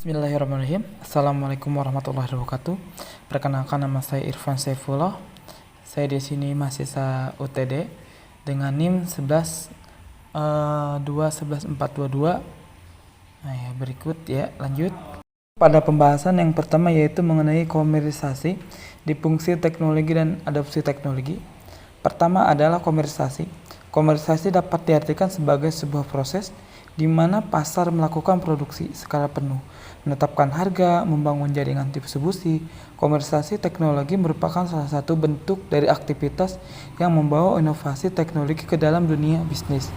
Bismillahirrahmanirrahim. Assalamualaikum warahmatullahi wabarakatuh. Perkenalkan, nama saya Irfan Saifullah. Saya di sini mahasiswa UTD dengan NIM 11.2.11.422. Nah, ya, berikut ya, lanjut. Pada pembahasan yang pertama yaitu mengenai komersialisasi di fungsi teknologi dan adopsi teknologi. Pertama adalah komersialisasi. Komersialisasi dapat diartikan sebagai sebuah proses di mana pasar melakukan produksi skala penuh, menetapkan harga, membangun jaringan distribusi. Komersialisasi teknologi merupakan salah satu bentuk dari aktivitas yang membawa inovasi teknologi ke dalam dunia bisnis.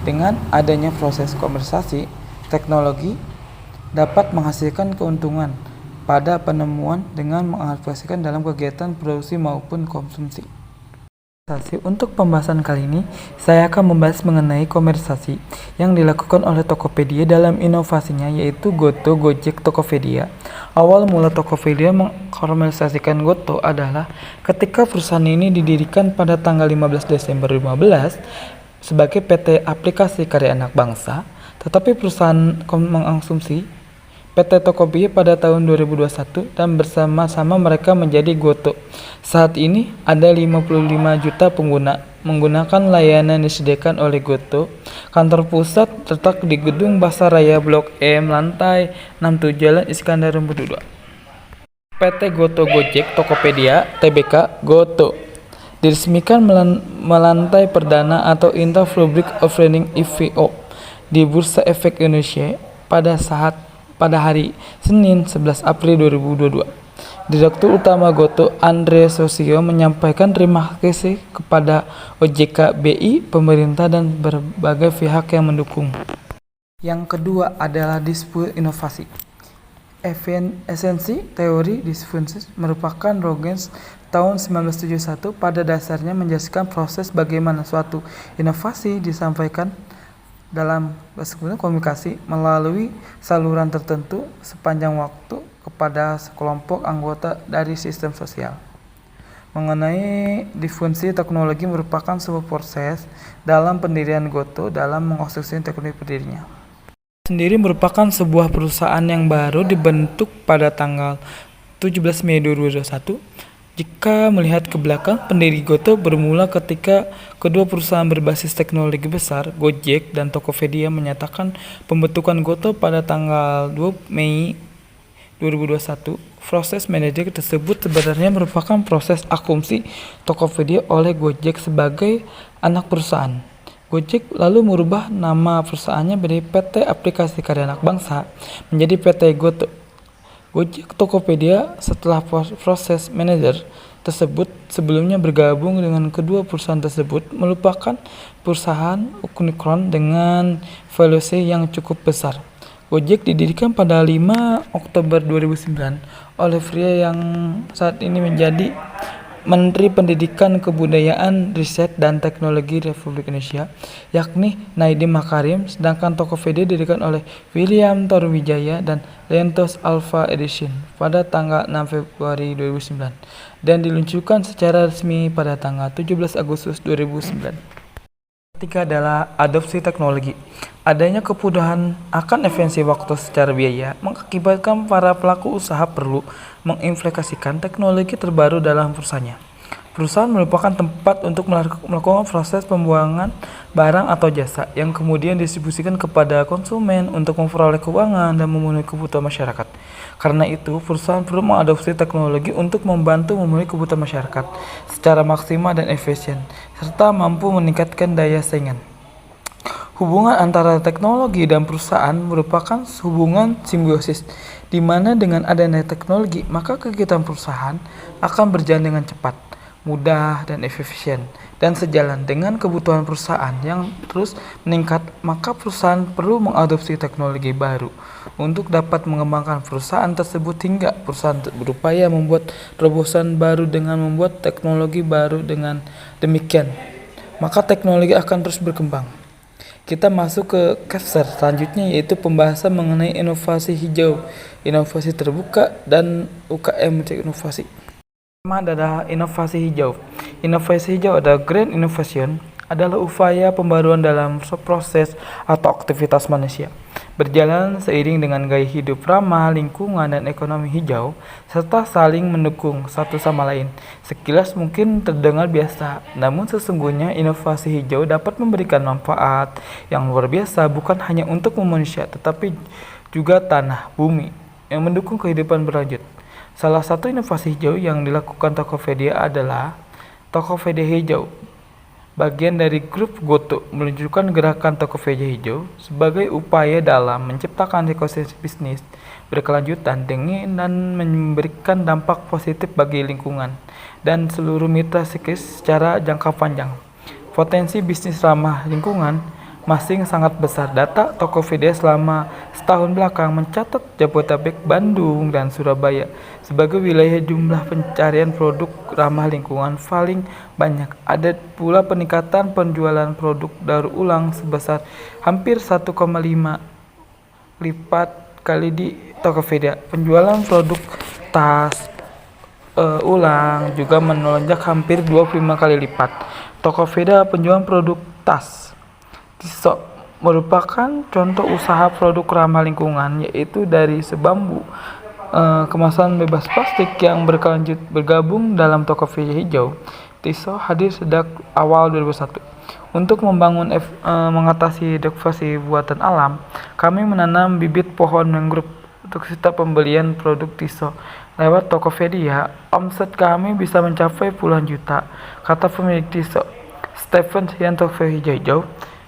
Dengan adanya proses komersialisasi, teknologi dapat menghasilkan keuntungan pada penemuan dengan mengaplikasikan dalam kegiatan produksi maupun konsumsi. Untuk pembahasan kali ini, saya akan membahas mengenai komersialisasi yang dilakukan oleh Tokopedia dalam inovasinya, yaitu Goto, Gojek, Tokopedia. Awal mula Tokopedia mengkomersialisasikan Goto adalah ketika perusahaan ini didirikan pada tanggal 15 Desember 2015 sebagai PT Aplikasi Karya Anak Bangsa, tetapi perusahaan mengkonsumsi PT Tokopedia pada tahun 2021 dan bersama-sama mereka menjadi Goto. Saat ini ada 55 juta pengguna menggunakan layanan yang disediakan oleh Goto. Kantor pusat terletak di Gedung Basaraya Blok M, lantai 67 Jalan Iskandar Nomor 2. PT Goto Gojek Tokopedia Tbk Goto diresmikan melantai perdana atau Inter Public Offering IPO di Bursa Efek Indonesia pada hari Senin 11 April 2022. Direktur Utama Goto, Andre Sosio, menyampaikan terima kasih kepada OJK, BI, pemerintah, dan berbagai pihak yang mendukung. Yang kedua adalah disiplin inovasi. Esensi teori disiplin merupakan Rogens tahun 1971 pada dasarnya menjelaskan proses bagaimana suatu inovasi disampaikan dalam komunikasi melalui saluran tertentu sepanjang waktu kepada sekelompok anggota dari sistem sosial. Mengenai difunsi teknologi merupakan sebuah proses dalam pendirian Goto dalam mengkonstruksi teknologi berdirinya. Sendiri merupakan sebuah perusahaan yang baru dibentuk pada tanggal 17 Mei 2021. Jika melihat ke belakang, pendiri Goto bermula ketika kedua perusahaan berbasis teknologi besar, Gojek dan Tokopedia, menyatakan pembentukan Goto pada tanggal 2 Mei 2021. Proses manajer tersebut sebenarnya merupakan proses akumulasi Tokopedia oleh Gojek sebagai anak perusahaan. Gojek lalu merubah nama perusahaannya dari PT Aplikasi Karya Anak Bangsa menjadi PT Goto. Gojek Tokopedia setelah proses manajer tersebut sebelumnya bergabung dengan kedua perusahaan tersebut merupakan perusahaan unicorn dengan valuasi yang cukup besar. Gojek didirikan pada 5 Oktober 2009 oleh pria yang saat ini menjadi Menteri Pendidikan, Kebudayaan, Riset, dan Teknologi Republik Indonesia, yakni Nadiem Makarim, sedangkan Tokopedia didirikan oleh William Taruwijaya dan Lentos Alpha Edition pada tanggal 6 Februari 2009 dan diluncurkan secara resmi pada tanggal 17 Agustus 2009. Ketiga adalah adopsi teknologi. Adanya kemudahan akan efisiensi waktu secara biaya mengakibatkan para pelaku usaha perlu mengimplementasikan teknologi terbaru dalam perusahaannya. Perusahaan merupakan tempat untuk melakukan proses pembuangan barang atau jasa yang kemudian didistribusikan kepada konsumen untuk memperoleh keuangan dan memenuhi kebutuhan masyarakat. Karena itu, perusahaan perlu mengadopsi teknologi untuk membantu memenuhi kebutuhan masyarakat secara maksimal dan efisien, serta mampu meningkatkan daya saingan. Hubungan antara teknologi dan perusahaan merupakan hubungan simbiosis, di mana dengan adanya teknologi, maka kegiatan perusahaan akan berjalan dengan cepat, mudah, dan efisien. Dan sejalan dengan kebutuhan perusahaan yang terus meningkat, maka perusahaan perlu mengadopsi teknologi baru untuk dapat mengembangkan perusahaan tersebut, hingga perusahaan berupaya membuat terobosan baru dengan membuat teknologi baru. Dengan demikian, maka teknologi akan terus berkembang. Kita masuk ke chapter selanjutnya, yaitu pembahasan mengenai inovasi hijau, inovasi terbuka, dan UKM inovasi. Pertama adalah inovasi hijau. Inovasi hijau adalah green innovation, adalah upaya pembaruan dalam proses atau aktivitas manusia. berjalan seiring dengan gaya hidup ramah lingkungan dan ekonomi hijau, serta saling mendukung satu sama lain. Sekilas mungkin terdengar biasa, namun sesungguhnya inovasi hijau dapat memberikan manfaat yang luar biasa bukan hanya untuk manusia, tetapi juga tanah, bumi, yang mendukung kehidupan berlanjut. Salah satu inovasi hijau yang dilakukan Tokopedia adalah Tokopedia Hijau. Bagian dari grup GoTo menunjukkan gerakan Tokopedia Hijau sebagai upaya dalam menciptakan ekosistem bisnis berkelanjutan dan memberikan dampak positif bagi lingkungan dan seluruh mitra secara jangka panjang. Potensi bisnis ramah lingkungan masing sangat besar. Data Tokopedia selama setahun belakang mencatat Jabodetabek, Bandung, dan Surabaya sebagai wilayah jumlah pencarian produk ramah lingkungan paling banyak. Ada pula peningkatan penjualan produk daur ulang sebesar hampir 1,5 lipat kali di Tokopedia. Penjualan produk tas ulang juga melonjak hampir 25 kali lipat. Tokopedia penjualan produk tas Tissot merupakan contoh usaha produk ramah lingkungan, yaitu dari sebambu kemasan bebas plastik yang bergabung dalam Tokopedia Hijau. Tissot hadir sejak awal 2001. Untuk mengatasi devastasi buatan alam, kami menanam bibit pohon mangrove untuk setiap pembelian produk Tissot. Lewat Tokopedia, omset kami bisa mencapai puluhan juta, kata pemilik Tissot, Stephen yang Tokopedia Hijau.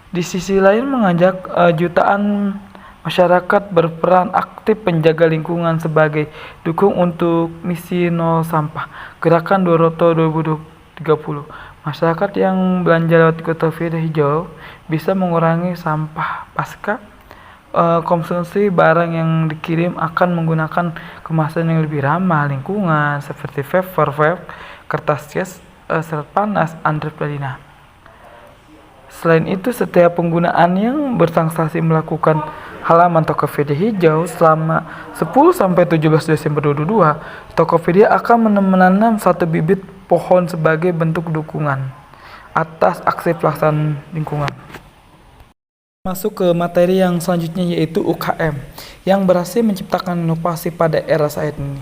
Di sisi lain mengajak jutaan masyarakat berperan aktif menjaga lingkungan sebagai dukung untuk misi nol sampah Gerakan Doroto 2030. Masyarakat yang belanja lewat Tokopedia Hijau bisa mengurangi sampah pasca konsumsi barang yang dikirim akan menggunakan kemasan yang lebih ramah lingkungan seperti vape, kertas jas, serat panas, Andre Pladina. Selain itu, setiap penggunaan yang bertransaksi melakukan halaman Tokopedia Hijau selama 10-17 Desember 2022, Tokopedia akan menanam satu bibit pohon sebagai bentuk dukungan atas aksi pelaksanaan lingkungan. Masuk ke materi yang selanjutnya, yaitu UKM yang berhasil menciptakan inovasi pada era saat ini.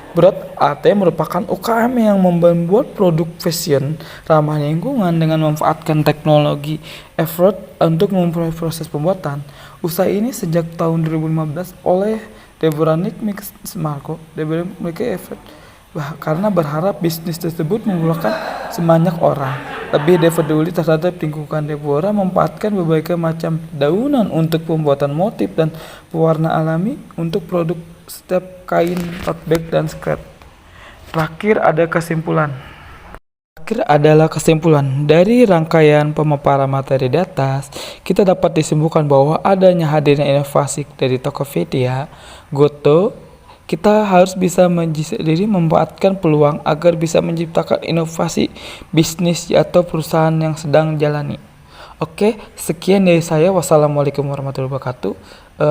Brand AT merupakan UKM yang membuat produk fashion ramah lingkungan dengan memanfaatkan teknologi effort untuk memperoleh proses pembuatan. Usaha ini sejak tahun 2015 oleh Deborah Nick Marco karena berharap bisnis tersebut memudahkan sebanyak orang. Lebih peduli terhadap lingkungan, Deborah memanfaatkan berbagai macam daunan untuk pembuatan motif dan pewarna alami untuk produk setiap kain, tote bag, dan scrap. Terakhir adalah kesimpulan. Dari rangkaian pemaparan materi di atas, kita dapat disimpulkan bahwa adanya hadirnya inovasi dari Tokopedia, GoTo, kita harus bisa diri memanfaatkan peluang agar bisa menciptakan inovasi bisnis atau perusahaan yang sedang jalani. Oke, sekian dari saya. Wassalamualaikum warahmatullahi wabarakatuh.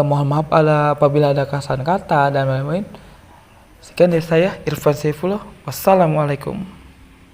Mohon maaf apabila ada kesalahan kata dan lain-lain. Sekian dari saya, Irfan Saifullah. Wassalamualaikum.